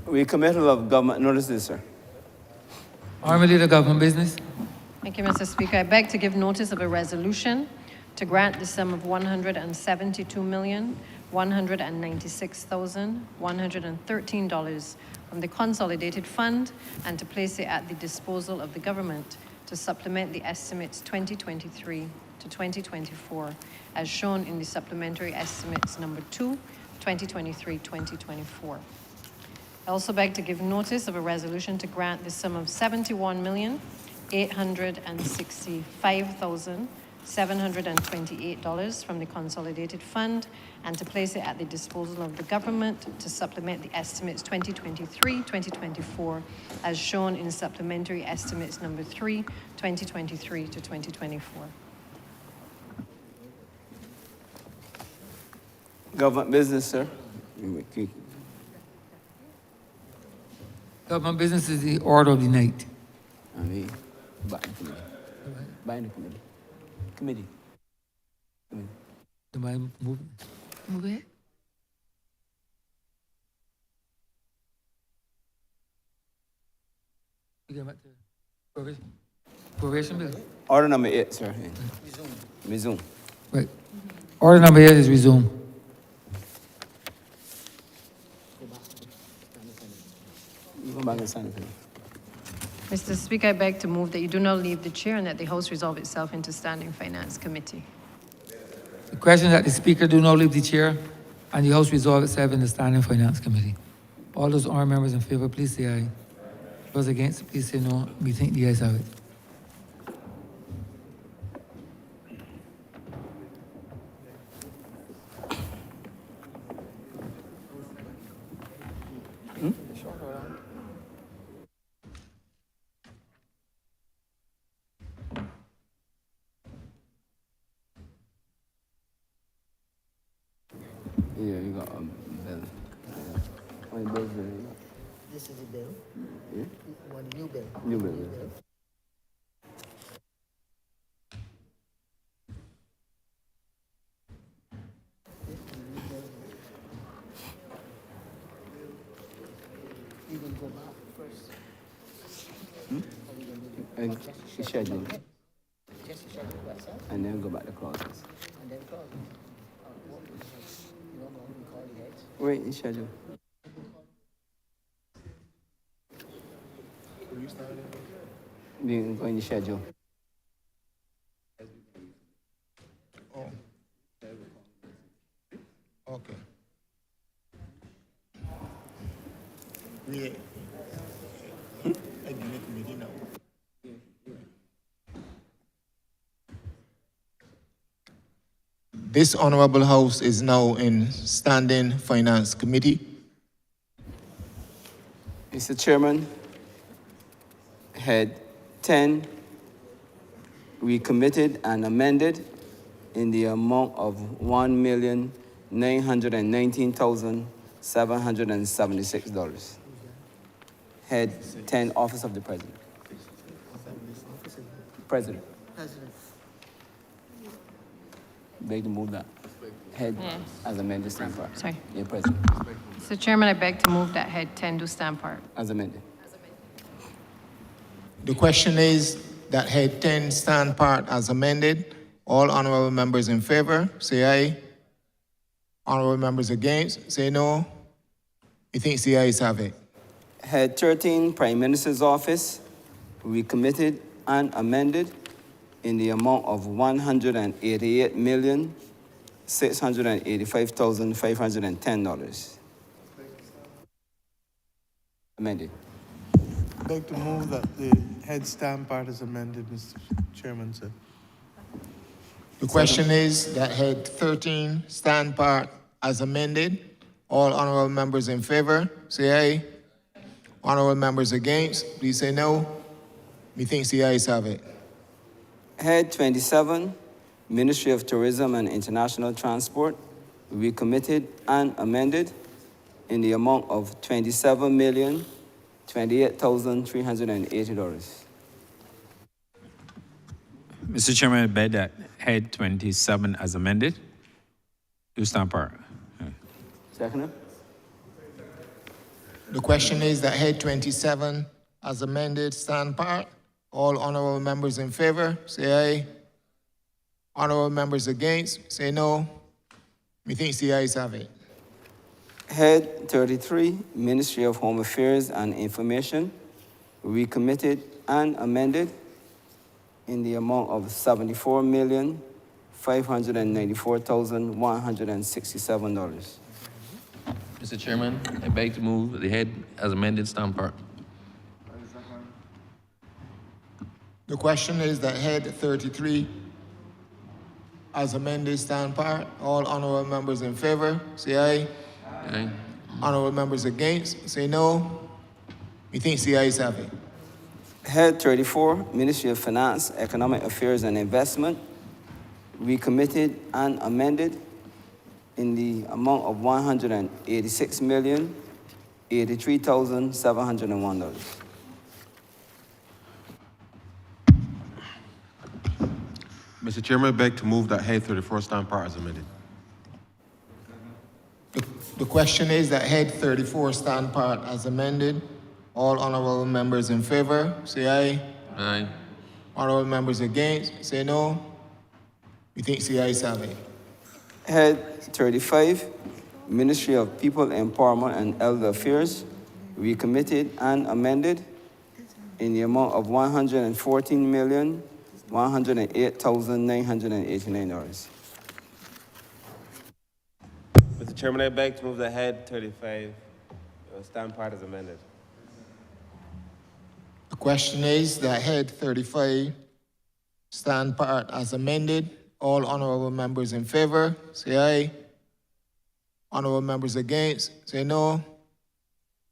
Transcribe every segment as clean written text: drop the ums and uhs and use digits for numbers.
Recommittal of government notices, sir. Honourable Leader, Government Business. Thank you, Mr. Speaker. I beg to give notice of a resolution to grant the sum of $172,196,113 from the Consolidated Fund and to place it at the disposal of the government to supplement the estimates 2023 to 2024 as shown in the supplementary estimates number 2, 2023-2024. I also beg to give notice of a resolution to grant the sum of $71,865,728 from the Consolidated Fund and to place it at the disposal of the government to supplement the estimates 2023-2024 as shown in supplementary estimates number 3, 2023 to 2024. Government business, sir. Government Business is the order of the night. Back in committee. Back in the committee. Committee. Do I move it? You get back to probation bill? Order number 8, sir. Resume. Right. Order number 8 is resumed. Go back and sign it. Mr. Speaker, I beg to move that you do not leave the chair and that the House resolve itself into Standing Finance Committee. The question that the Speaker do not leave the chair and the House resolve itself in the Standing Finance Committee. All those honourable members in favour, please say aye. Those against, please say no. We think the ayes have it. Yeah, you got bill. How many bills do you got? This is a bill. Yeah? One new bill. New bill, yeah. You will go back first. Schedule. Just schedule what's up And then go back to clauses. and then call me. You don't go and call the heads. Wait, in schedule. Being going to schedule. Oh. Okay. We committee now. This Honourable House is now in Standing Finance Committee. Mr. Chairman, Head 10, recommitted and amended in the amount of $1,919,776. Head 10, Office of the President. President. President. Beg to move that. Head as amended, stand part. Sorry. Yeah, President. Mr. Chairman, I beg to move that Head 10 do stand part. As amended. The question is that Head 10 stand part as amended. All honourable members in favour, say aye. Honourable members against, say no. You think the ayes have it? Head 13, Prime Minister's Office, recommitted and amended in the amount of $188,685,510. Amended. I'd like to move that the head stand part is amended, Mr. Chairman, sir. The question is that Head 13 stand part as amended. All honourable members in favour, say aye. Honourable members against, please say no. Methinks the ayes have it. Head 27, Ministry of Tourism and International Transport, recommitted and amended in the amount of $27,028,380. Mr. Chairman, I beg that Head 27 as amended. Do stand part. Second. The question is that head 27, as amended, stand part. All honorable members in favor, say aye. Honorable members against, say no. Methinks the ayes have it. Head 33, Ministry of Home Affairs and Information, recommitted and amended in the amount of $74,594,167. Mr. Chairman, I beg to move the head as amended stand part. The question is that head 33, as amended, stand part. All honorable members in favor, say aye. Aye. Honorable members against, say no. Methinks the ayes have it. Head 34, Ministry of Finance, Economic Affairs and Investment, recommitted and amended in the amount of $186,083,701. Mr. Chairman, I beg to move that head 34 stand part as amended. The question is that head 34 stand part as amended. All honorable members in favor, say aye. Aye. Honorable members against, say no. Methinks the ayes have it. Head 35, Ministry of People Empowerment and Elder Affairs, recommitted and amended in the amount of $114,108,989. Mr. Chairman, I beg to move the head 35 stand part as amended. The question is that head 35 stand part as amended. All honorable members in favor, say aye. Honorable members against, say no.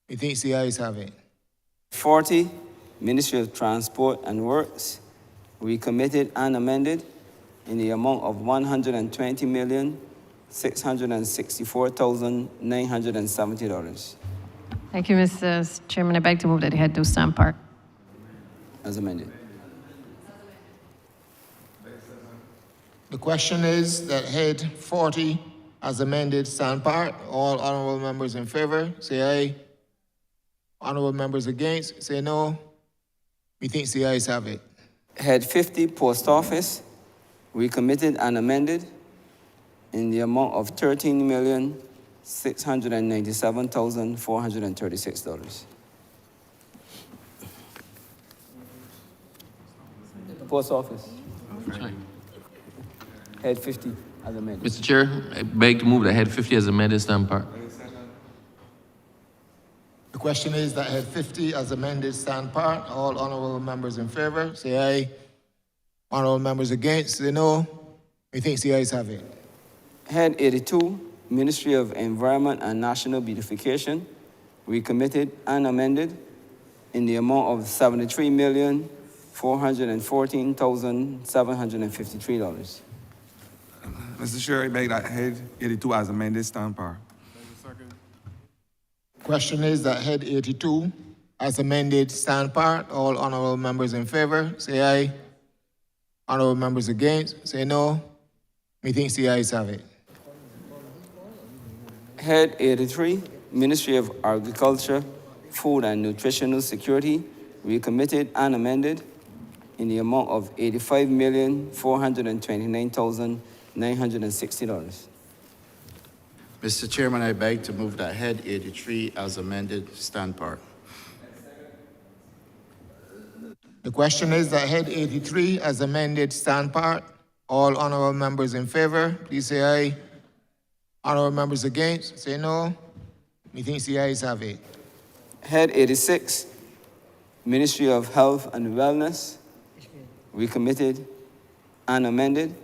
Methinks the ayes have it. 40, Ministry of Transport and Works, recommitted and amended in the amount of $120,664,970 Thank you, Mr. Chairman. I beg to move that the head do stand part. as amended. The question is that head 40 as amended stand part. All honorable members in favor, say aye. Honorable members against, say no. Methinks the ayes have it. Head 50, Post Office, recommitted and amended in the amount of $13,697,436. Post Office. Sorry. Head 50 as amended. Mr. Chair, I beg to move the head 50 as amended stand part. The question is that head 50 as amended stand part. All honorable members in favor, say aye. Honorable members against, say no. Methinks the ayes have it. Head 82, Ministry of Environment and National Beautification, recommitted and amended in the amount of $73,414,753. Mr. Chair, I beg that head 82 as amended stand par. Question is that head 82 as amended stand part. All honorable members in favor, say aye. Honorable members against, say no. Methinks the ayes have it. Head 83, Ministry of Agriculture, Food and Nutritional Security, recommitted and amended in the amount of $85,429,960. Mr. Chairman, I beg to move that head 83 as amended stand part. The question is that head 83 as amended stand part. All honorable members in favor, please say aye. Honorable members against, say no. Methinks the ayes have it. Head 86, Ministry of Health and Wellness, recommitted and amended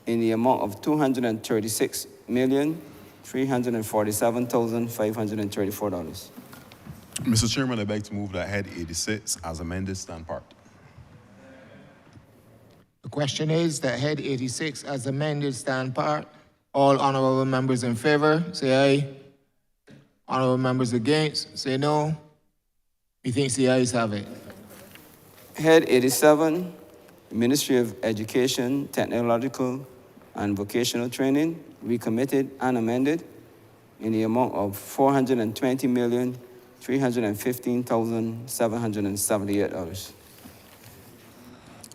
in the amount of $236,347,534. Mr. Chairman, I beg to move that head 86 as amended stand part. The question is that head 86 as amended stand part. All honorable members in favor, say aye. Honorable members against, say no. Methinks the ayes have it. Head 87, Ministry of Education, Technological and Vocational Training, recommitted and amended in the amount of $420,392,960. $315,778.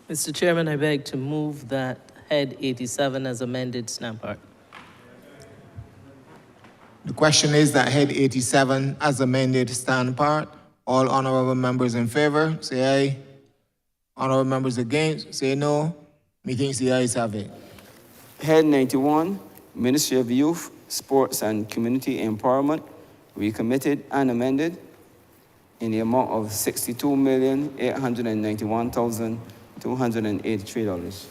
Mr. Chairman, I beg to move that head 87 as amended stand part. The question is that head 87 as amended stand part. All honorable members in favor, say aye. Honorable members against, say no. Methinks the ayes have it. Head 91, Ministry of Youth, Sports and Community Empowerment, recommitted and amended in the amount of $62,891,283.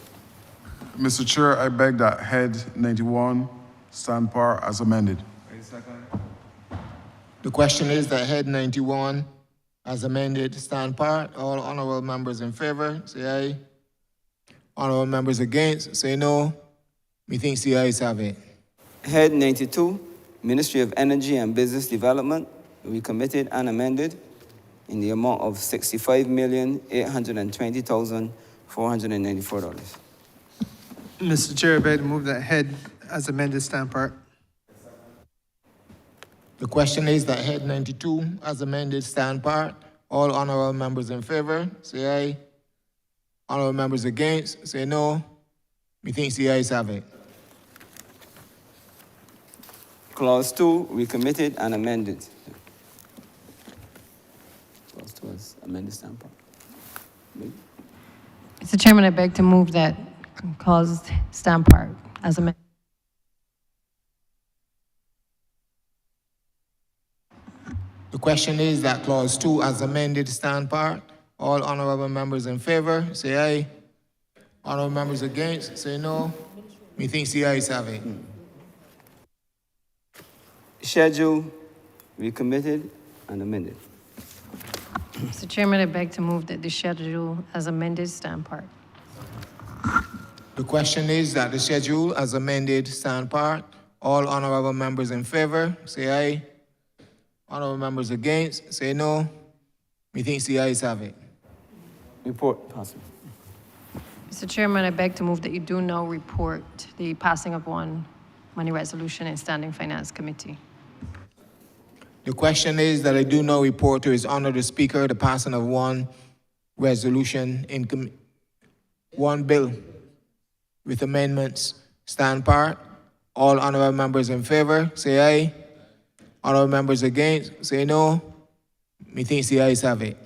Mr. Chair, I beg that head 91 stand par as amended. The question is that head 91 as amended stand part. All honorable members in favor, say aye. Honorable members against, say no. Methinks the ayes have it. Head 92, Ministry of Energy and Business Development, recommitted and amended in the amount of $65,820,494. Mr. Chair, I beg to move that head as amended stand part. The question is that head 92 as amended stand part. All honorable members in favor, say aye. Honorable members against, say no. Methinks the ayes have it. Clause 2, recommitted and amended. Clause 2 is amended standpoint. Mr. Chairman, I beg to move that clause stand part as amended. The question is that clause 2 as amended stand part. All honorable members in favor, say aye. Honorable members against, say no. Methinks the ayes have it. Schedule, recommitted and amended. Mr. Chairman, I beg to move that the schedule as amended stand part. The question is that the schedule as amended stand part. All honorable members in favor, say aye. Honorable members against, say no. Methinks the ayes have it. Report, possible. Mr. Chairman, I beg to move that you do now report the passing of one money resolution in Standing Finance Committee. The question is that I do now report to His Honor the Speaker the passing of one resolution in one bill with amendments stand part. All honorable members in favor, say aye. Honorable members against, say no. Methinks the ayes have it.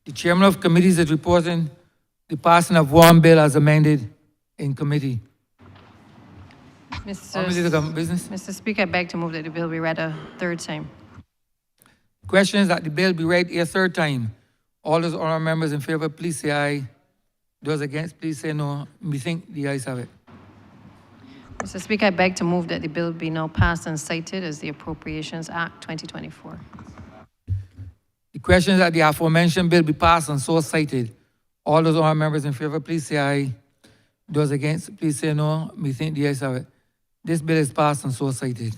The chairman of committees is reporting the passing of one bill as amended in committee. Honourable Leader of Government Business. Mr. Speaker, I beg to move that the bill be read a third time. Question is that the bill be read a third time. All those honourable members in favor, please say aye. Those against, please say no. We think the ayes have it. Mr. Speaker, I beg to move that the bill be now passed and cited as the Appropriations Act 2024. The question is that the aforementioned bill be passed and so cited. All those honourable members in favor, please say aye. Those against, please say no. We think the ayes have it. This bill is passed and so cited.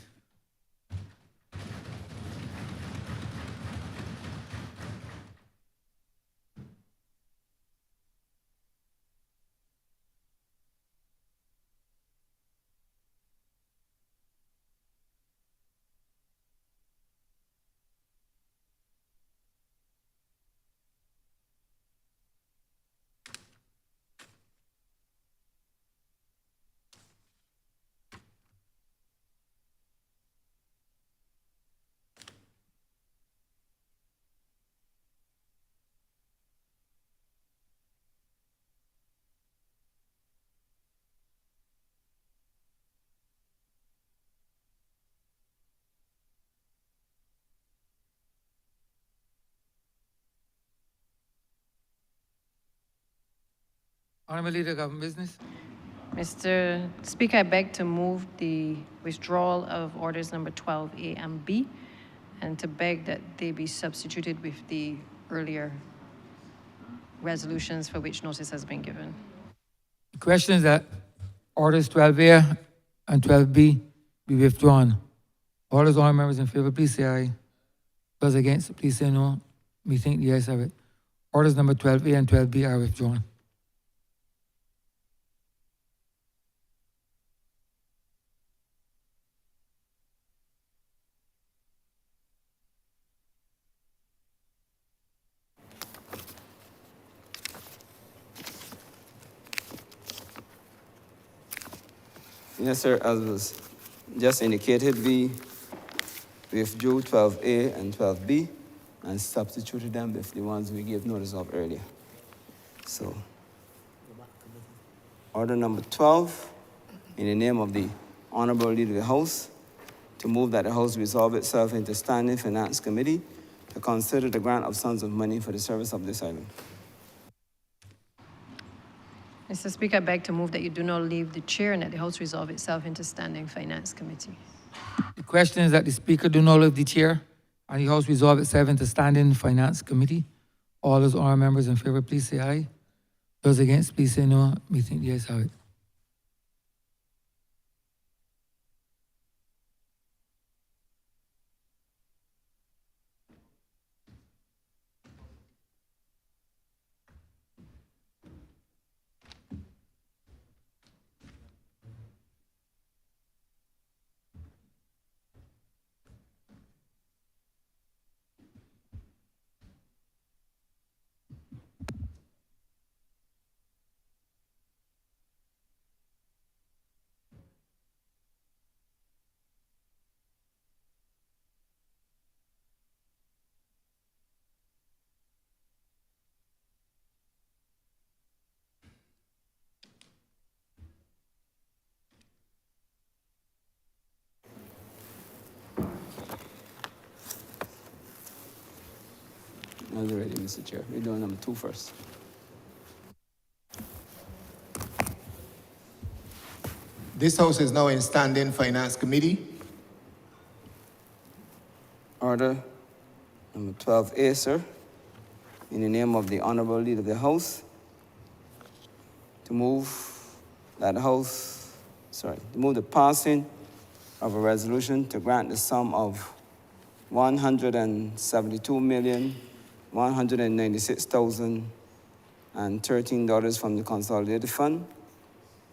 Honourable Leader of Government Business. Mr. Speaker, I beg to move the withdrawal of orders number 12A and B and to beg that they be substituted with the earlier resolutions for which notice has been given. The question is that orders 12A and 12B be withdrawn. All those honourable members in favour, please say aye. Those against, please say no. We think the ayes have it. Orders number 12A and 12B are withdrawn. Yes, sir, as was just indicated, we withdrew 12A and 12B and substituted them with the ones we gave notice of earlier. So, order number 12, in the name of the Honourable Leader of the House, to move that the House resolve itself into Standing Finance Committee to consider the grant of sums of money for the service of this island. Mr. Speaker, I beg to move that you do not leave the chair and that the House resolve itself into Standing Finance Committee. The question is that the Speaker do not leave the chair and the House resolve itself into Standing Finance Committee. All those honourable members in favour, please say aye. Those against, please say no. We think the ayes have it. As ready, Mr. Chair. We're doing number 2 first. This House is now in Standing Finance Committee. Order number 12A, sir, in the name of the Honourable Leader of the House, to move that the House, to move the passing of a resolution to grant the sum of $172,196,013 from the Consolidated Fund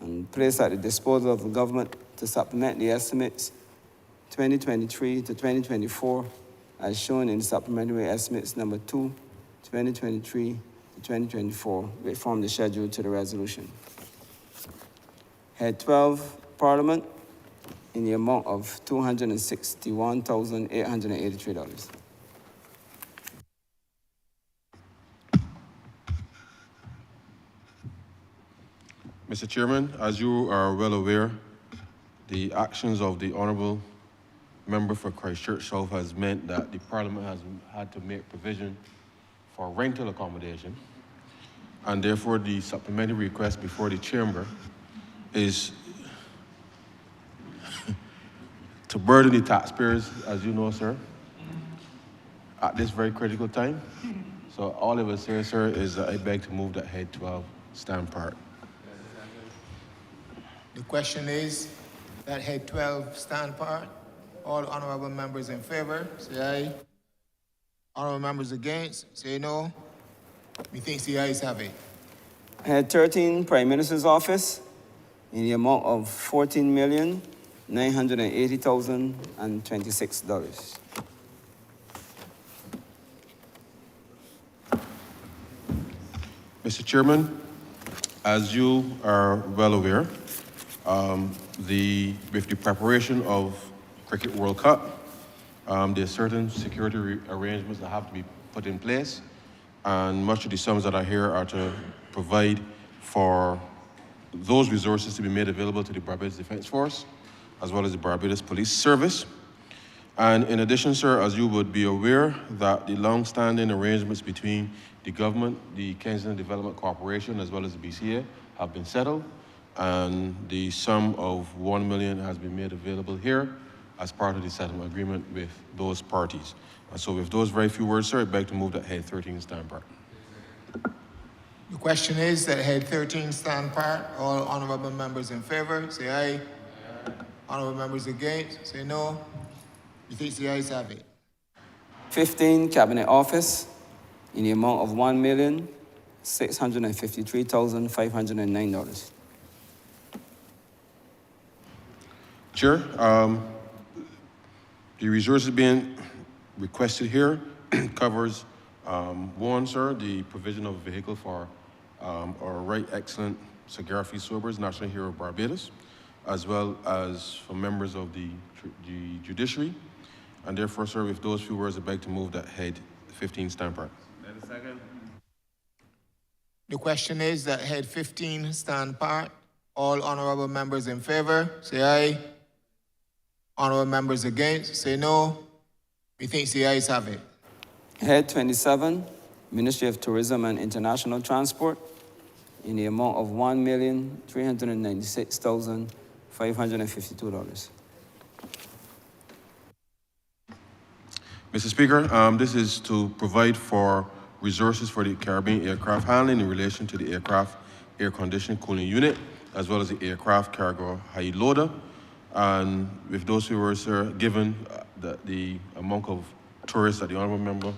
and place at the disposal of the government to supplement the estimates 2023 to 2024 as shown in supplementary estimates number 2, 2023 to 2024, which form the schedule to the resolution. Head 12, Parliament, in the amount of $261,883. Mr. Chairman, as you are well aware, the actions of the Honourable Member for Christchurch South has meant that the Parliament has had to make provision for rental accommodation, and therefore the supplementary request before the Chamber is to burden the taxpayers, as you know, sir, at this very critical time. So all I will say, sir, is that I beg to move that Head 12 stand part. The question is that Head 12 stand part. All honourable members in favour, say aye. Honourable members against, say no. Methinks the ayes have it. Head 13, Prime Minister's Office, in the amount of $14,980,026. Mr. Chairman, as you are well aware, with the preparation of Cricket World Cup, there's certain security arrangements that have to be put in place, and much of the sums that are here are to provide for those resources to be made available to the Barbados Defence Force, as well as the Barbados Police Service. And in addition, sir, as you would be aware, that the long-standing arrangements between the government, the Kensington Development Corporation, as well as the BCA, have been settled, and the sum of $1 million has been made available here as part of the settlement agreement with those parties. And so with those very few words, sir, I beg to move that Head 13 stand part. The question is that head 13 stand part. All honorable members in favor, say aye. Honorable members against, say no. Methinks the ayes have it. 15, Cabinet Office, in the amount of $1,653,509. Chair, the resources being requested here covers, one, sir, the provision of a vehicle for our Right Excellent Sagarafi Sobers, National Hero of Barbados, as well as for members of the judiciary. And therefore, sir, with those few words, I'd beg to move that head 15 stand part. Second. The question is that head 15 stand part. All honorable members in favor, say aye. Honorable members against, say no. Methinks the ayes have it. Head 27, Ministry of Tourism and International Transport, in the amount of $1,396,552. Mr. Speaker, this is to provide for resources for the Caribbean aircraft handling in relation to the aircraft air conditioning cooling unit, as well as the aircraft cargo high loader. And with those few words, sir, given the amount of tourists that the honorable member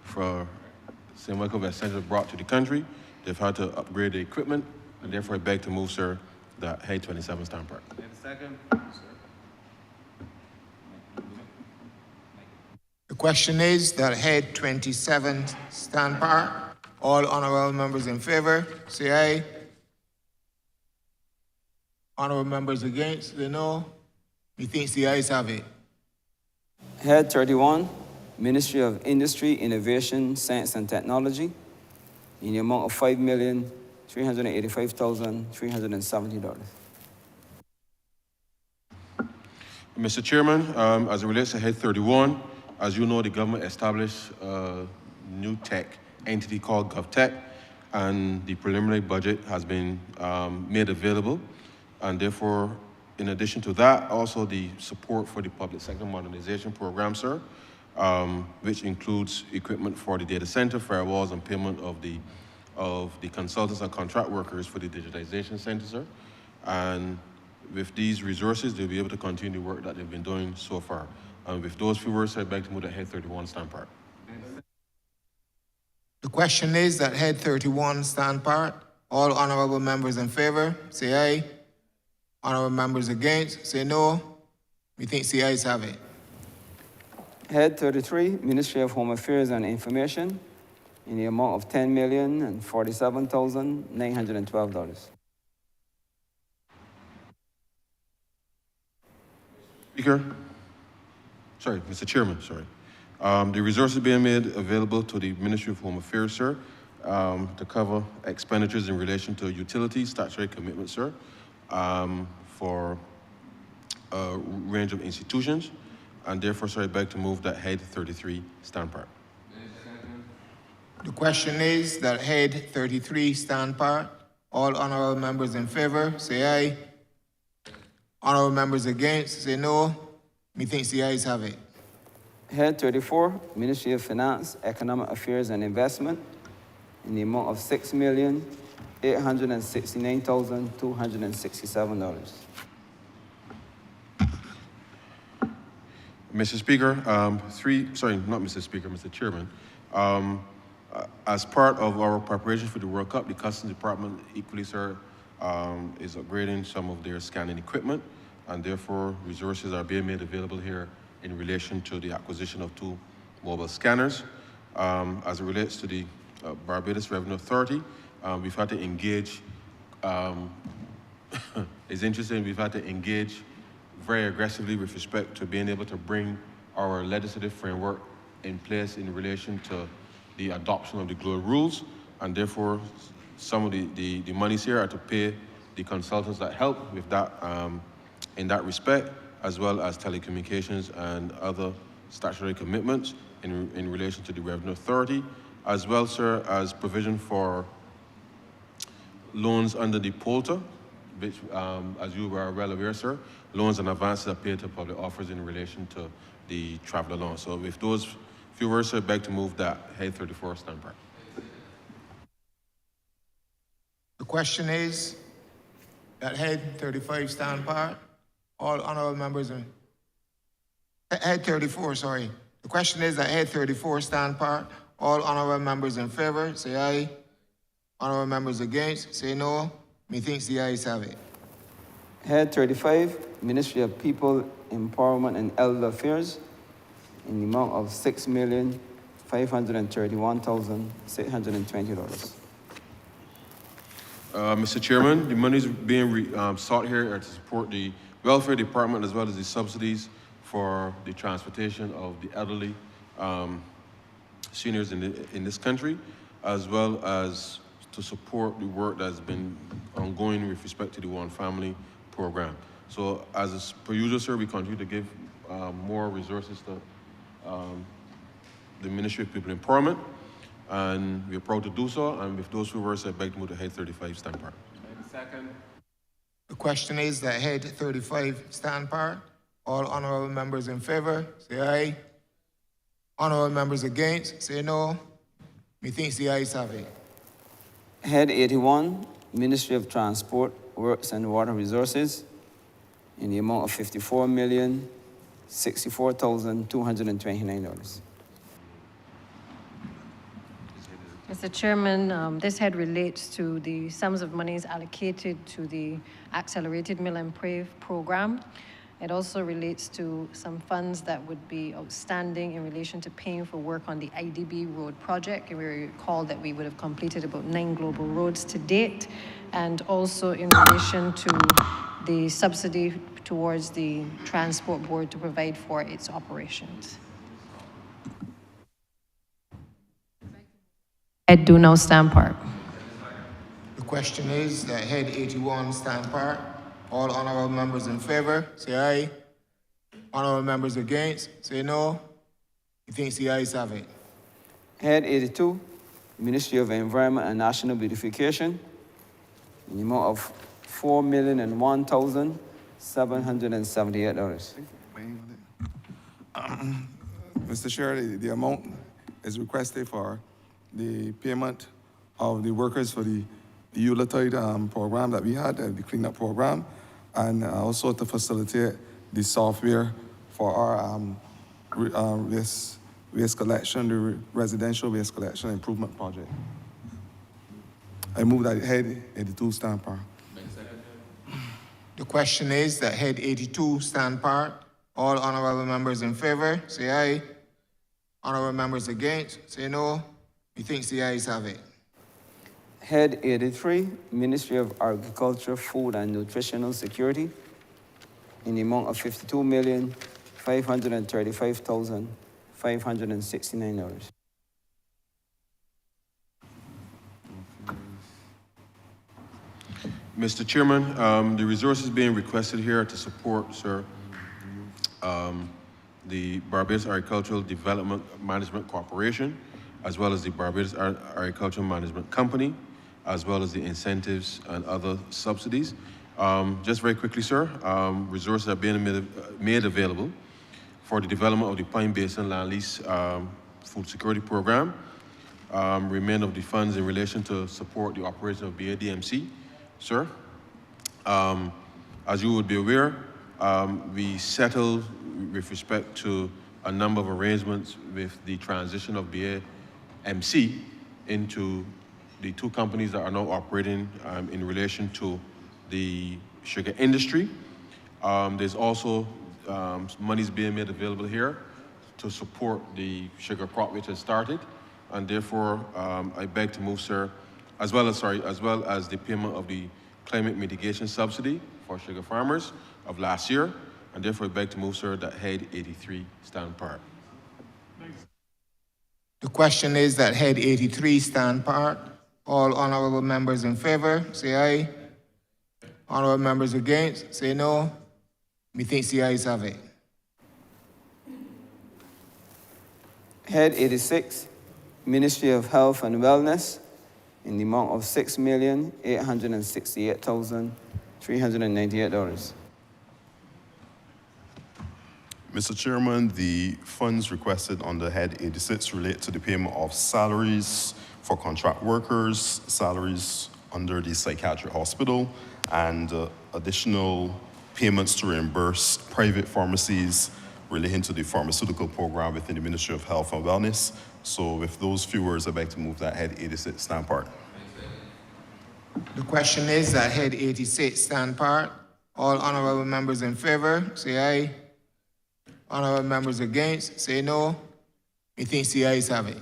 for St. Michael West Central brought to the country, they've had to upgrade the equipment, and therefore I beg to move, sir, that head 27 stand part. Second. The question is that head 27 stand part. All honorable members in favor, say aye. Honorable members against, say no. Methinks the ayes have it. Head 31, Ministry of Industry, Innovation, Science and Technology, in the amount of $5,385,370. Mr. Chairman, as it relates to head 31, as you know, the government established a new tech entity called GovTech, and the preliminary budget has been made available. And therefore, in addition to that, also the support for the public sector modernization program, sir, which includes equipment for the data center, firewalls, and payment of the consultants and contract workers for the digitization center, sir. And with these resources, they'll be able to continue the work that they've been doing so far. And with those few words, I'd like to move to head 31 stand part. The question is that head 31 stand part. All honorable members in favor, say aye. Honorable members against, say no. Methinks the ayes have it. Head 33, Ministry of Home Affairs and Information, in the amount of $10,047,912. Speaker, sorry, Mr. Chairman, sorry. The resources being made available to the Ministry of Home Affairs, sir, to cover expenditures in relation to utilities, statutory commitments, sir, for a range of institutions, and therefore, sir, I beg to move that head 33 stand part. The question is that head 33 stand part. All honorable members in favor, say aye. Honorable members against, say no. Methinks the ayes have it. Head 34, Ministry of Finance, Economic Affairs and Investment, in the amount of $6,869,267. Mr. Speaker, Mr. Speaker, Mr. Chairman. As part of our preparation for the World Cup, the Customs Department equally, sir, is upgrading some of their scanning equipment, and therefore resources are being made available here in relation to the acquisition of 2 mobile scanners. As it relates to the Barbados Revenue Authority, we've had to engage, it's interesting, we've had to engage very aggressively with respect to being able to bring our legislative framework in place in relation to the adoption of the global rules, and therefore some of the monies here are to pay the consultants that help with that in that respect, as well as telecommunications and other statutory commitments in relation to the Revenue Authority, as well, sir, as provision for loans under the POLTA, which, as you are well aware, sir, loans and advances are paid to public offers in relation to the travel allowance. So with those few words, sir, I beg to move that head 34 stand part. question is that head 35 stand part. All honorable members in head 34, sorry. The question is that head 34 stand part. All honorable members in favor, say aye. Honorable members against, say no. Methinks the ayes have it. Head 35, Ministry of People, Empowerment and Elder Affairs, in the amount of $6,531,620. Mr. Chairman, the monies being sought here are to support the welfare department as well as the subsidies for the transportation of the elderly seniors in this country, as well as to support the work that's been ongoing with respect to the One Family program. So as per usual, sir, we continue to give more resources to the Ministry of People Empowerment, and we are proud to do so. And with those few words, I beg to move to head 35 stand part. Second. The question is that head 35 stand part. All honorable members in favor, say aye. Honorable members against, say no. Methinks the ayes have it. Head 81, Ministry of Transport, Works and Water Resources, in the amount of $54,064,229. Mr. Chairman, this head relates to the sums of monies allocated to the Accelerated Mill and Pave program. It also relates to some funds that would be outstanding in relation to paying for work on the IDB road project. And we recall that we would have completed about 9 global roads to date, and also in relation to the subsidy towards the Transport Board to provide for its operations. Head do now stand part. The question is that head 81 stand part. All honorable members in favor, say aye. Honorable members against, say no. Methinks the ayes have it. Head 82, Ministry of Environment and National Beautification, in the amount of $4,001,778. Mr. Chair, the amount is requested for the payment of the workers for the Ulatide program that we had, the cleanup program, and also to facilitate the software for our waste collection, the residential waste collection improvement project. I move that head 82 stand part. The question is that head 82 stand part. All honorable members in favor, say aye. Honorable members against, say no. Methinks the ayes have it. Head 83, Ministry of Agriculture, Food and Nutritional Security, in the amount of $52,535,569. Mr. Chairman, the resources being requested here are to support, sir, the Barbados Agricultural Development Management Corporation, as well as the Barbados Agricultural Management Company, as well as the incentives and other subsidies. Just very quickly, sir, resources are being made available for the development of the Pine Basin Land Lease Food Security Program, remain of the funds in relation to support the operation of BADMC, sir. As you would be aware, we settled with respect to a number of arrangements with the transition of BAMC into the 2 companies that are now operating in relation to the sugar industry. There's also monies being made available here to support the sugar crop which has started, and therefore I beg to move, sir, as well as the payment of the climate mitigation subsidy for sugar farmers of last year, and therefore I beg to move, sir, that head 83 stand part. The question is that head 83 stand part. All honorable members in favor, say aye. Honorable members against, say no. Methinks the ayes have it. Head 86, Ministry of Health and Wellness, in the amount of $6,868,398. Mr. Chairman, the funds requested under Head 86 relate to the payment of salaries for contract workers, salaries under the psychiatric hospital and additional payments to reimburse private pharmacies relating to the pharmaceutical program within the Ministry of Health and Wellness. So with those few words, I'd like to move that head 86 stand part. The question is that head 86 stand part. All honorable members in favor, say aye. Honorable members against, say no. Methinks the ayes have it.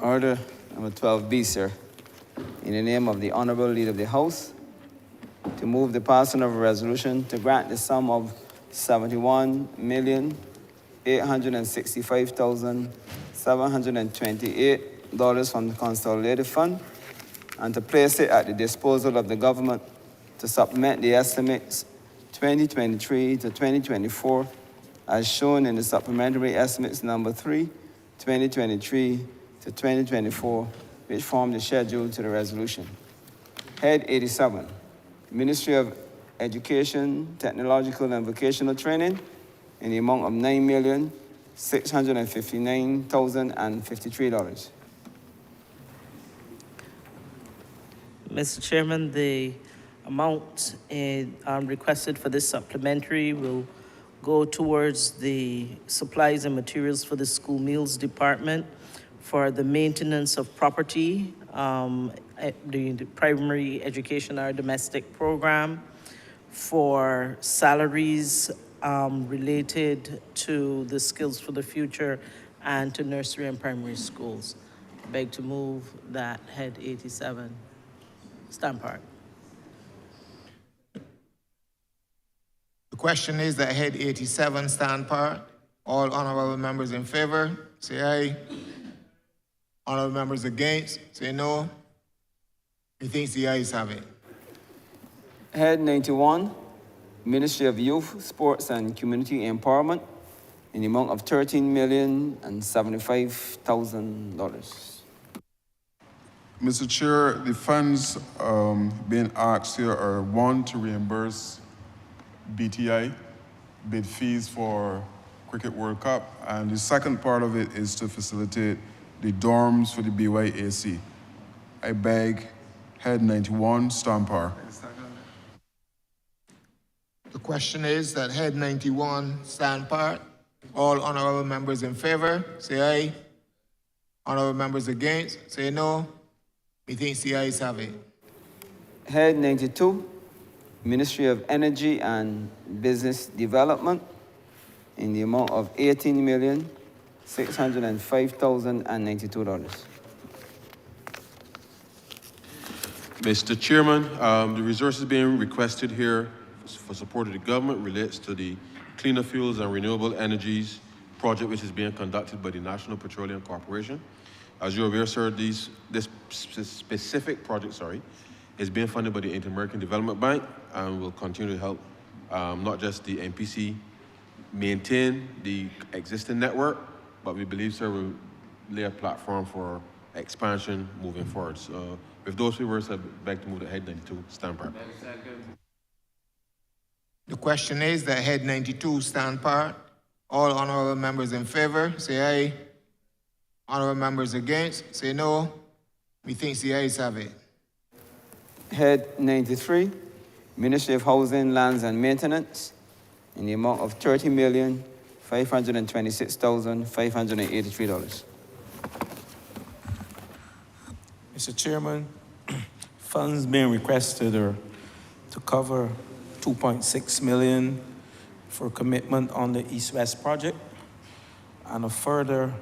Order number 12B, sir. In the name of the Honourable Leader of the House, to move the passing of a resolution to grant the sum of $71,865,728 from the Consolidated Fund and to place it at the disposal of the government to supplement the estimates 2023 to 2024 as shown in the supplementary estimates number 3, 2023 to 2024, which form the schedule to the resolution. Head 87, Ministry of Education, Technological and Vocational Training, in the amount of $9,659,053. Mr. Chairman, the amount requested for this supplementary will go towards the supplies and materials for the school meals department, for the maintenance of property, the primary education, our domestic program, for salaries related to the Skills for the Future and to nursery and primary schools. I beg to move that head 87 stand part. The question is that head 87 stand part. All honorable members in favor, say aye. Honorable members against, say no. Methinks the ayes have it. Head 91, Ministry of Youth, Sports and Community Empowerment, in the amount of $13,075,000. Mr. Chair, the funds being asked here are one, to reimburse BTI, bid fees for Cricket World Cup, and the second part of it is to facilitate the dorms for the BYAC. I beg head 91, stand par. The question is that head 91 stand part. All honorable members in favor, say aye. Honorable members against, say no. Methinks the ayes have it. Head 92, Ministry of Energy and Business Development, in the amount of $18,605,092. Mr. Chairman, the resources being requested here for support of the government relates to the Cleaner Fuels and Renewable Energies project, which is being conducted by the National Petroleum Corporation. As you're aware, sir, this specific project, is being funded by the Inter-American Development Bank and will continue to help not just the NPC maintain the existing network, but we believe, sir, will lay a platform for expansion moving forward. So with those few words, I'd beg to move to head 92, stand part. The question is that head 92 stand part. All honorable members in favor, say aye. Honorable members against, say no. Methinks the ayes have it. Head 93, Ministry of Housing, Lands and Maintenance, in the amount of $30,526,583. Mr. Chairman, funds being requested are to cover $2.6 million for commitment on the East-West project, and a further,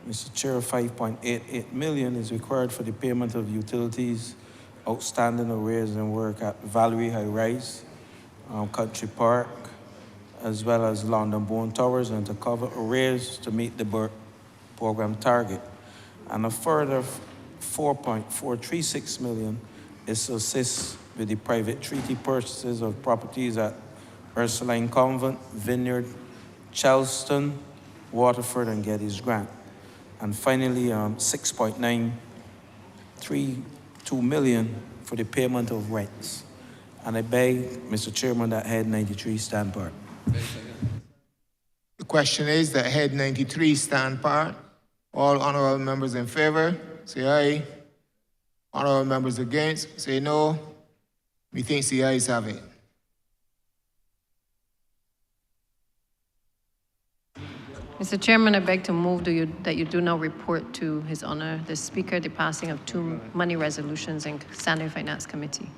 Mr. Chair, $5.88 million is required for the payment of utilities, outstanding arrears and work at Valerie High Rise, Country Park, as well as London Bone Towers, and to cover arrears to meet the program target. And a further $4.436 million is to assist with the private treaty purchases of properties at Ursuline Convent, Vineyard, Charleston, Waterford, and Geddes Grant. And finally, $6.932 million for the payment of rents. And I beg, Mr. Chairman, that head 93 stand part. The question is that head 93 stand part. All honorable members in favor, say aye. Honorable members against, say no. Methinks the ayes have it. Mr. Chairman, I beg to move that you do now report to His Honor the Speaker the passing of 2 money resolutions in Standing Finance Committee.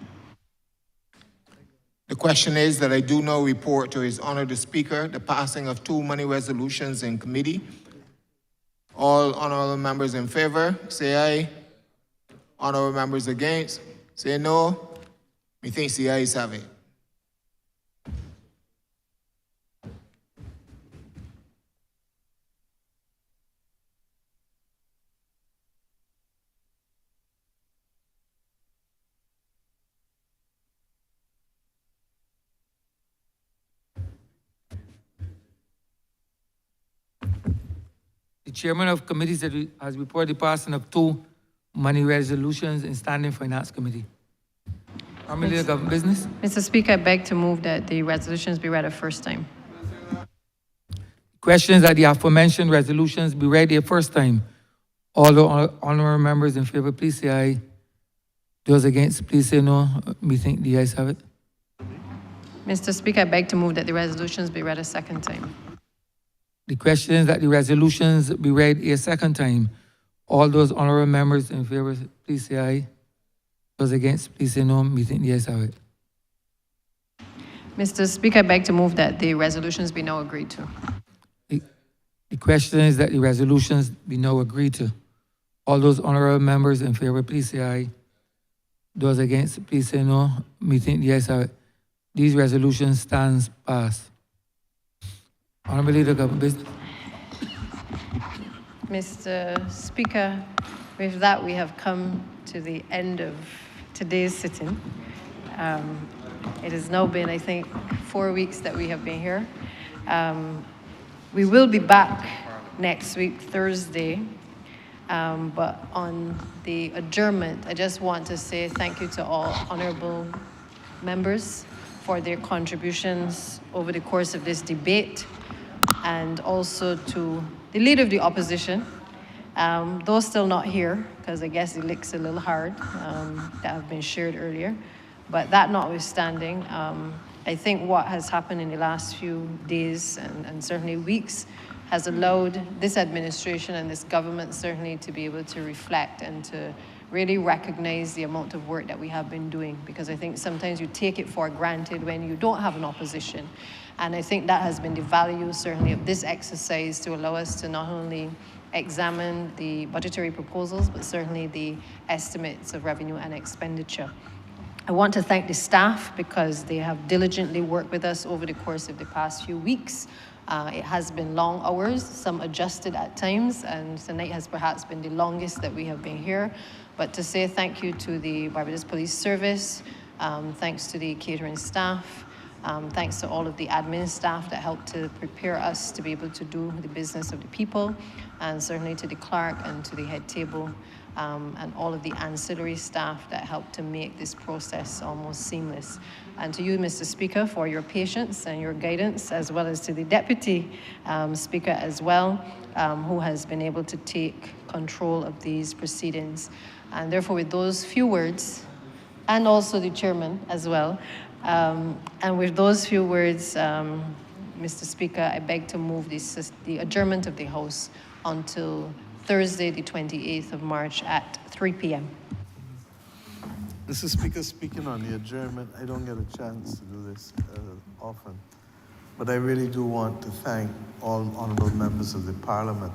The question is that I do now report to His Honor the Speaker the passing of 2 money resolutions in committee. All honorable members in favor, say aye. Honorable members against, say no. Methinks the ayes have it. The chairman of committees has reported the passing of 2 money resolutions in Standing Finance Committee. Honourable Leader of Government Business. Mr. Speaker, I beg to move that the resolutions be read a first time. Questions that the aforementioned resolutions be read a first time. All the honorable members in favor, please say aye. Those against, please say no. Methink the ayes have it. Mr. Speaker, I beg to move that the resolutions be read a second time. The question is that the resolutions be read a second time. All those honorable members in favor, please say aye. Those against, please say no. Methink the ayes have it. Mr. Speaker, I beg to move that the resolutions be now agreed to. The question is that the resolutions be now agreed to. All those honorable members in favor, please say aye. Those against, please say no. Methink the ayes have it. These resolutions stands passed. Honourable Leader of Government Business. Mr. Speaker, with that, we have come to the end of today's sitting. It has now been, I think, 4 weeks that we have been here. We will be back next week, Thursday, but on the adjournment, I just want to say thank you to all honourable members for their contributions over the course of this debate, and also to the Leader of the Opposition, though still not here, because I guess the lick's a little hard, that have been shared earlier. But that notwithstanding, I think what has happened in the last few days and certainly weeks has allowed this administration and this government certainly to be able to reflect and to really recognize the amount of work that we have been doing, because I think sometimes you take it for granted when you don't have an opposition. And I think that has been the value certainly of this exercise, to allow us to not only examine the budgetary proposals, but certainly the estimates of revenue and expenditure. I want to thank the staff because they have diligently worked with us over the course of the past few weeks. It has been long hours, some adjusted at times, and tonight has perhaps been the longest that we have been here. But to say thank you to the Barbados Police Service, thanks to the catering staff, thanks to all of the admin staff that helped to prepare us to be able to do the business of the people, and certainly to the clerk and to the head table, and all of the ancillary staff that helped to make this process almost seamless. And to you, Mr. Speaker, for your patience and your guidance, as well as to the Deputy Speaker as well, who has been able to take control of these proceedings. And therefore, with those few words, and also the Chairman as well, and with those few words, Mr. Speaker, I beg to move the adjournment of the House until Thursday, the 28th of March at 3 p.m. Mr. Speaker, speaking on the adjournment, I don't get a chance to do this often, but I really do want to thank all honourable members of the Parliament.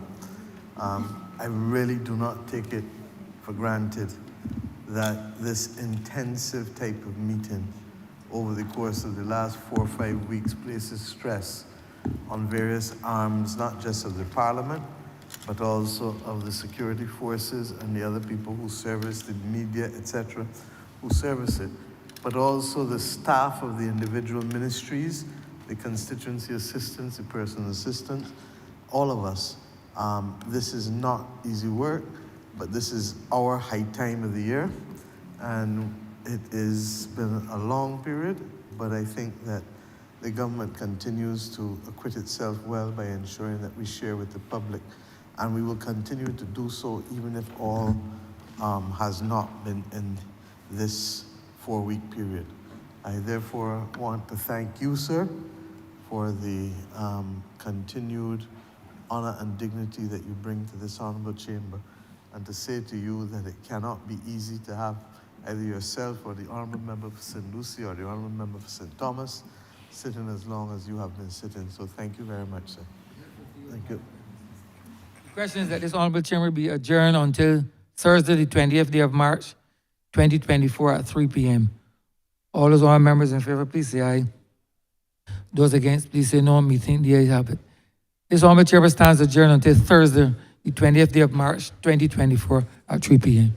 I really do not take it for granted that this intensive type of meeting over the course of the last 4 or 5 weeks places stress on various arms, not just of the Parliament, but also of the security forces and the other people who service the media, etc., who service it, but also the staff of the individual ministries, the constituency assistants, the personal assistants, all of us. This is not easy work, but this is our high time of the year, and it has been a long period, but I think that the government continues to acquit itself well by ensuring that we share with the public and we will continue to do so even if all has not been in this 4-week period. I therefore want to thank you, sir, for the continued honor and dignity that you bring to this honorable chamber, and to say to you that it cannot be easy to have either yourself or the honorable member for St. Lucie or the honorable member for St. Thomas sitting as long as you have been sitting. So thank you very much, sir. Thank you. The question is that this honorable chamber be adjourned until Thursday, the 20th day of March, 2024 at 3 p.m. All those honorable members in favor, please say aye. Those against, please say no. Me think the ayes have it. This honorable chamber stands adjourned until Thursday, the 20th day of March, 2024 at 3 p.m.